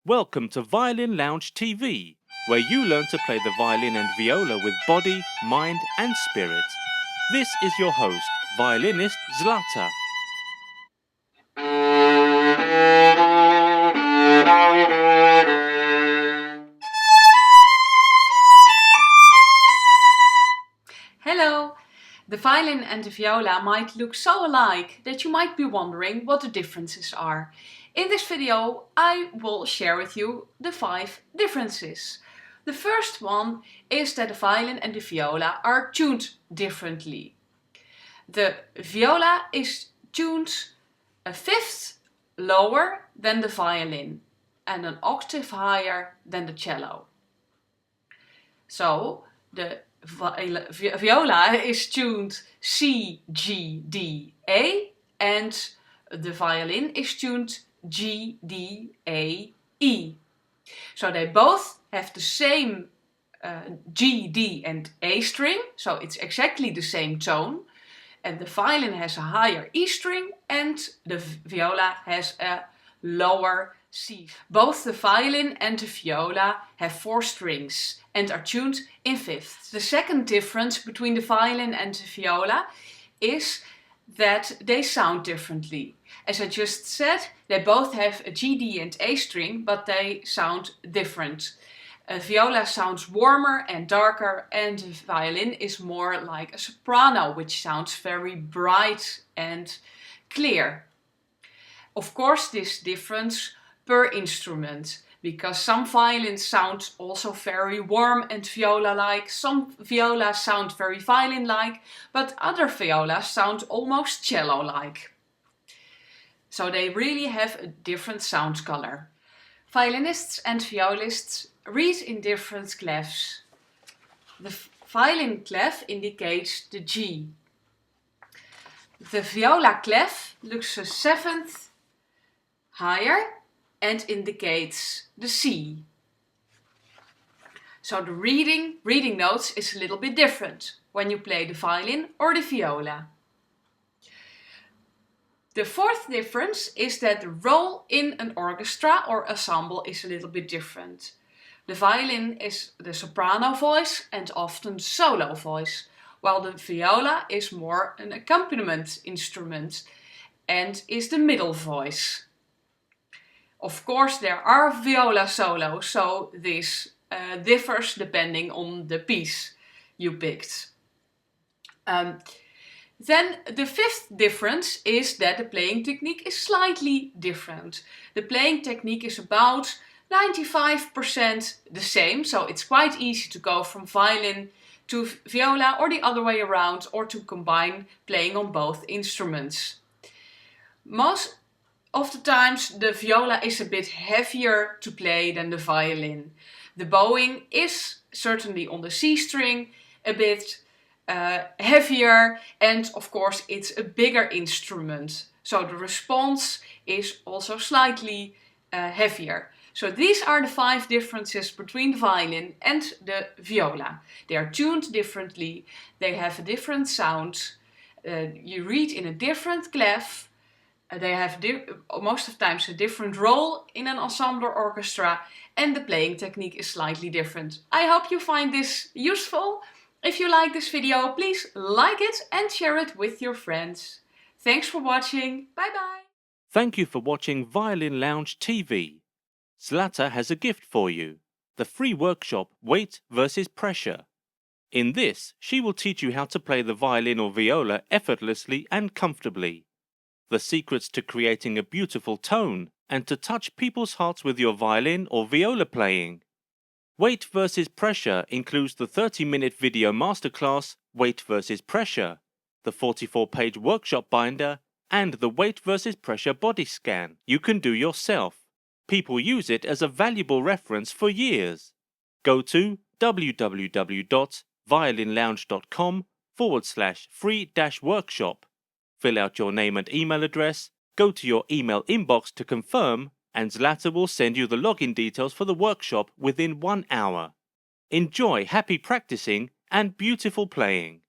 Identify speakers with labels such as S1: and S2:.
S1: Welcome to Violin Lounge TV, where you learn to play the violin and viola with body, mind and spirit. This is your host, violinist Zlata.
S2: Hello! The violin and the viola might look so alike that you might be wondering what the differences are. In this video I will share with you the 5 differences. The first one is that the violin and the viola are tuned differently. The viola is tuned a fifth lower than the violin and an octave higher than the cello. So the viola is tuned CGDA and the violin is tuned GDAE. So they both have the same G, D and A string, so it's exactly the same tone. And the violin has a higher E string and the viola has a lower C. Both the violin and the viola have 4 strings and are tuned in fifths. The second difference between the violin and the viola is that they sound differently. As I just said, they both have a G, D and A string, but they sound different. A viola sounds warmer and darker, and the violin is more like a soprano, which sounds very bright and clear. Of course, this difference per instrument, because some violins sound also very warm and viola-like, some violas sound very violin-like, but other violas sound almost cello-like. So they really have a different sound color. Violinists and violists read in different clefs. The violin clef indicates the G. The viola clef looks a 7th higher and indicates the C. So the reading notes is a little bit different when you play the violin or the viola. The fourth difference is that the role in an orchestra or ensemble is a little bit different. The violin is the soprano voice and often solo voice, while the viola is more an accompaniment instrument and is the middle voice. Of course, there are viola solos, so this differs depending on the piece you picked. Then the 5th difference is that the playing technique is slightly different. The playing technique is about 95% the same, so it's quite easy to go from violin to viola or the other way around, or to combine playing on both instruments. Most of the times the viola is a bit heavier to play than the violin. The bowing is certainly on the C string a bit heavier, and of course it's a bigger instrument. So the response is also slightly heavier. So these are the 5 differences between the violin and the viola. They are tuned differently, they have a different sound, you read in a different clef, they have most of the times a different role in an ensemble or orchestra, and the playing technique is slightly different. I hope you find this useful. If you like this video, please like it and share it with your friends. Thanks for watching. Bye bye.
S1: Thank you for watching Violin Lounge TV. Zlata has a gift for you, the free workshop Weight vs Pressure. In this, she will teach you how to play the violin or viola effortlessly and comfortably. The secrets to creating a beautiful tone and to touch people's hearts with your violin or viola playing. Weight vs Pressure includes the 30-minute video masterclass Weight vs Pressure, the 44-page workshop binder, and the Weight vs Pressure body scan you can do yourself. People use it as a valuable reference for years. Go to www.violinlounge.com/free-workshop. Fill out your name and email address, go to your email inbox to confirm, and Zlata will send you the login details for the workshop within 1 hour. Enjoy happy practicing and beautiful playing.